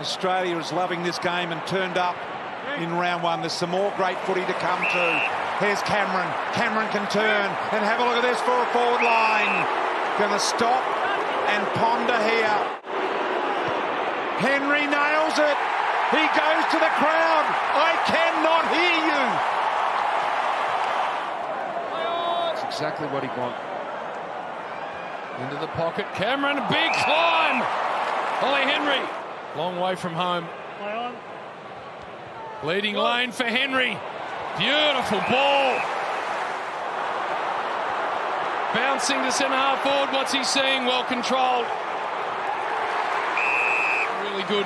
Australia is loving this game and turned up in round one. There's some more great footy to come too. Here's Cameron. Cameron can turn and have a look at this for a forward line. Going to stop and ponder here. Henry nails it. He goes to the crowd. I cannot hear you. That's exactly what he wants. Into the pocket. Cameron, a big climb. Ollie Henry. Long way from home. Play on. Leading lane for Henry. Beautiful ball. Bouncing to centre half forward. What's he seeing? Well controlled. Really good.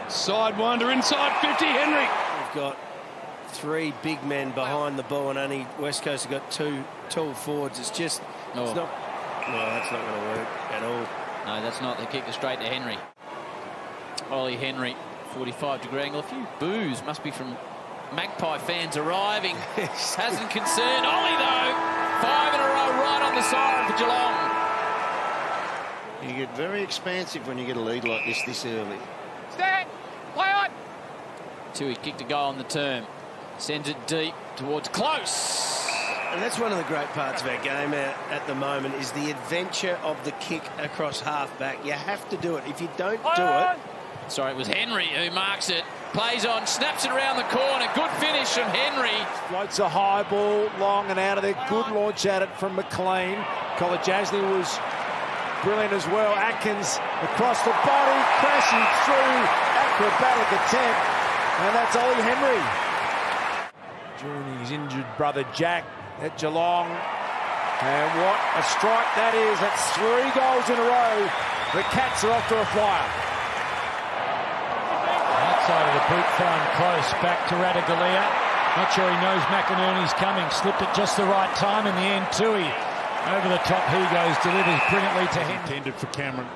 Sidewinder inside 50. Henry. We've got three big men behind the ball and only West Coast have got two tall forwards. It's just, it's not. No, that's not going to work at all. No, that's not. They kick it straight to Henry. Ollie Henry, 45-degree angle. A few boos must be from Magpie fans arriving. Hasn't concerned. Ollie, though, 5 in a row right on the siren for Geelong. You get very expansive when you get a lead like this early. Stand. Play on. Tui kicked a goal on the term. Sends it deep towards close. And that's one of the great parts of our game at the moment is the adventure of the kick across half-back. You have to do it. If you don't do it... Sorry, it was Henry who marks it. Plays on, snaps it around the corner. Good finish from Henry. Floats a high ball, long and out of there. Good launch at it from McLean. Kolajasny was brilliant as well. Atkins across the body, crashing through. Acrobatic attempt. And that's Ollie Henry. During his injured brother Jack at Geelong. And what a strike that is. That's 3 goals in a row. The Cats are off to a flyer. Outside of the boot, thrown close back to Ratugolea. Not sure he knows McInerney's coming. Slipped at just the right time in the end. Tui over the top. He goes, delivers brilliantly to him. Intended for Cameron.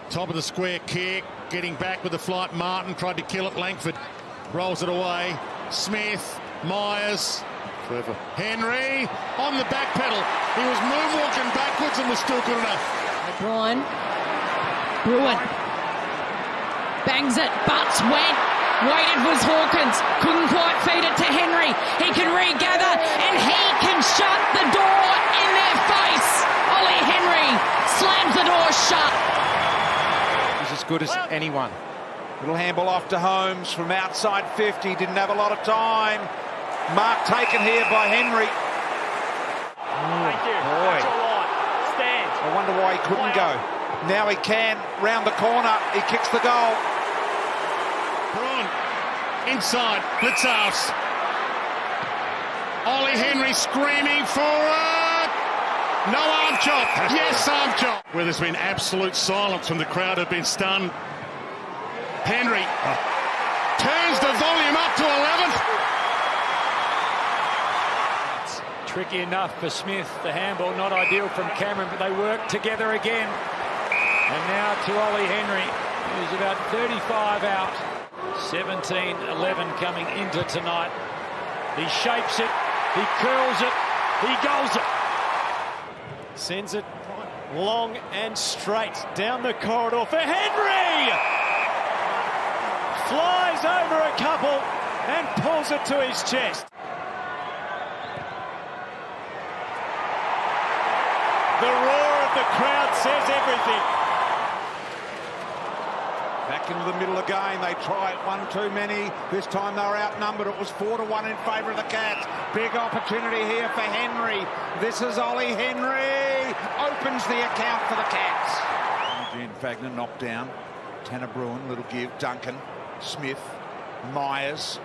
Top of the square kick. Getting back with the flight. Martin tried to kill it. Langford rolls it away. Smith. Myers. Clever. Henry on the back pedal. He was moonwalking backwards and was still good enough. O'Brien. Bruin. Bangs it. Butts went. Waited was Hawkins. Couldn't quite feed it to Henry. He can regather and he can shut the door in their face. Ollie Henry slams the door shut. He's as good as anyone. Little handball off to Holmes from outside 50. Didn't have a lot of time. Mark taken here by Henry. Thank you. Boy. That's all right. Stand. I wonder why he couldn't go. Now he can. Round the corner. He kicks the goal. Braun inside. Blitzhouse. Ollie Henry screaming forward. No arm chop. Yes, arm chop. Where there's been absolute silence from the crowd have been stunned. Henry turns the volume up to 11. Tricky enough for Smith. The handball not ideal from Cameron, but they work together again. And now to Ollie Henry, who's about 35 out. 17-11 coming into tonight. He shapes it, he curls it, he goals it. Sends it long and straight down the corridor for Henry! Flies over a couple and pulls it to his chest. The roar of the crowd says everything. Back into the middle again. They try it one too many. This time they were outnumbered. It was 4-1 in favour of the Cats. Big opportunity here for Henry. This is Ollie Henry. Opens the account for the Cats. Eugene Fagner knocked down. Tanner Bruin, little give. Duncan, Smith, Myers.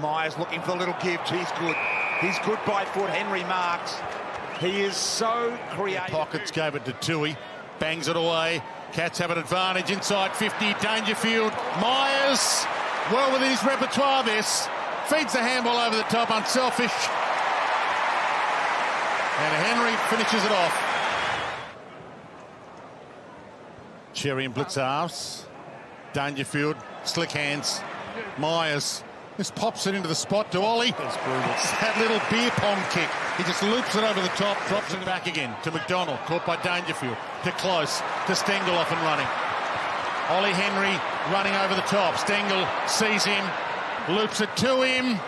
Myers looking for the little give. He's good. He's good by foot. Henry marks. He is so creative. Pockets gave it to Tui. Bangs it away. Cats have an advantage inside 50. Dangerfield. Myers. Well within his repertoire this. Feeds the handball over the top. Unselfish. And Henry finishes it off. Cherry and Blitzhouse. Dangerfield. Slick hands. Myers. Just pops it into the spot to Ollie. That's brutal. That little beer pong kick. He just loops it over the top, drops it back again to McDonald, caught by Dangerfield, to Close, to Stengel off and running. Ollie Henry running over the top. Stengel sees him, loops it to him,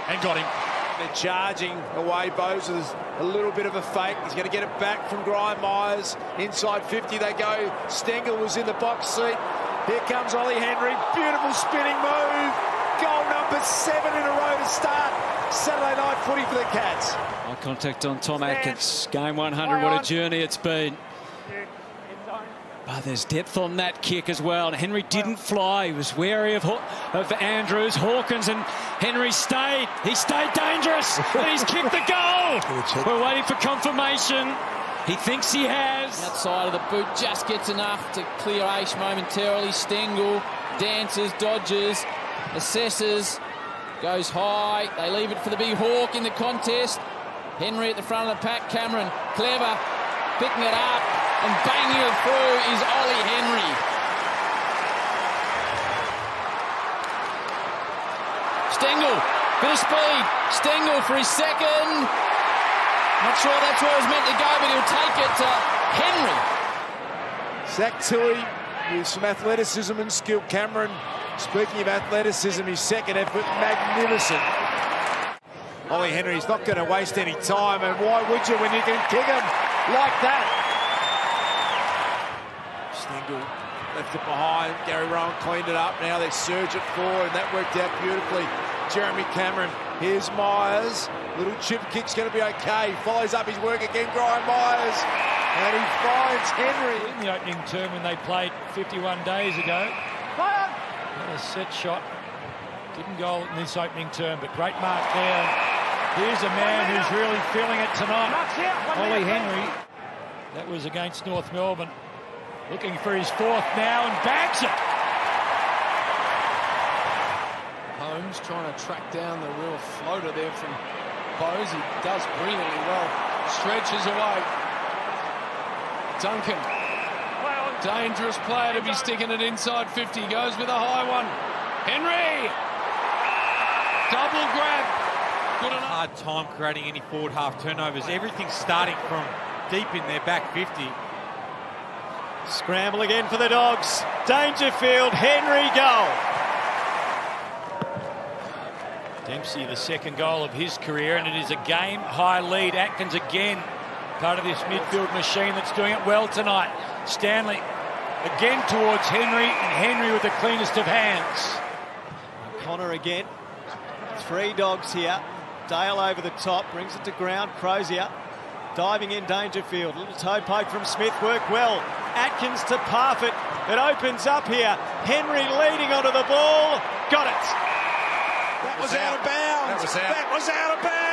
and got him. They're charging away. Bowes a little bit of a fake. He's going to get it back from Graham Myers. Inside 50 they go. Stengel was in the box seat. Here comes Ollie Henry. Beautiful spinning move. Goal number 7 in a row to start Saturday night footy for the Cats. Eye contact on Tom Atkins. Game 100, what a journey it's been. But there's depth on that kick as well. And Henry didn't fly. He was wary of Andrews, Hawkins, and Henry stayed. He stayed dangerous, and he's kicked the goal. We're waiting for confirmation. He thinks he has. Outside of the boot, just gets enough to clear Aish momentarily. Stengel dances, dodges, assesses, goes high. They leave it for the big hawk in the contest. Henry at the front of the pack. Cameron, clever, picking it up. And banging it through is Ollie Henry. Stengel, bit of speed. Stengel for his second. Not sure that's where it was meant to go, but he'll take it to Henry. Zach Tilley with some athleticism and skill. Cameron, speaking of athleticism, his second effort, magnificent. Ollie Henry's not going to waste any time, and why would you when you can kick him like that? Stengel left it behind. Gary Rowan cleaned it up. Now they surge it forward, and that worked out beautifully. Jeremy Cameron. Here's Myers. Little chip kick's going to be okay. Follows up his work again. Graham Myers. And he finds Henry. In the opening term when they played 51 days ago. A set shot. Didn't goal in this opening term, but great mark there. Here's a man who's really feeling it tonight. Ollie Henry. That was against North Melbourne. Looking for his 4th now and bags it. Holmes trying to track down the real floater there from Bowes. He does brilliantly well. Stretches away. Duncan. Dangerous player to be sticking it inside 50. Goes with a high one. Henry. Double grab. Good enough. Hard time creating any forward half turnovers. Everything's starting from deep in their back 50. Scramble again for the Dogs. Dangerfield, Henry, goal. Dempsey, the second goal of his career, and it is a game-high lead. Atkins again, part of this midfield machine that's doing it well tonight. Stanley again towards Henry, and Henry with the cleanest of hands. Connor again. 3 Dogs here. Dale over the top, brings it to ground. Crozier diving in. Dangerfield. Little toe poke from Smith, worked well. Atkins to Parfitt. It opens up here. Henry leading onto the ball. Got it. That was out of bounds. That was out of bounds.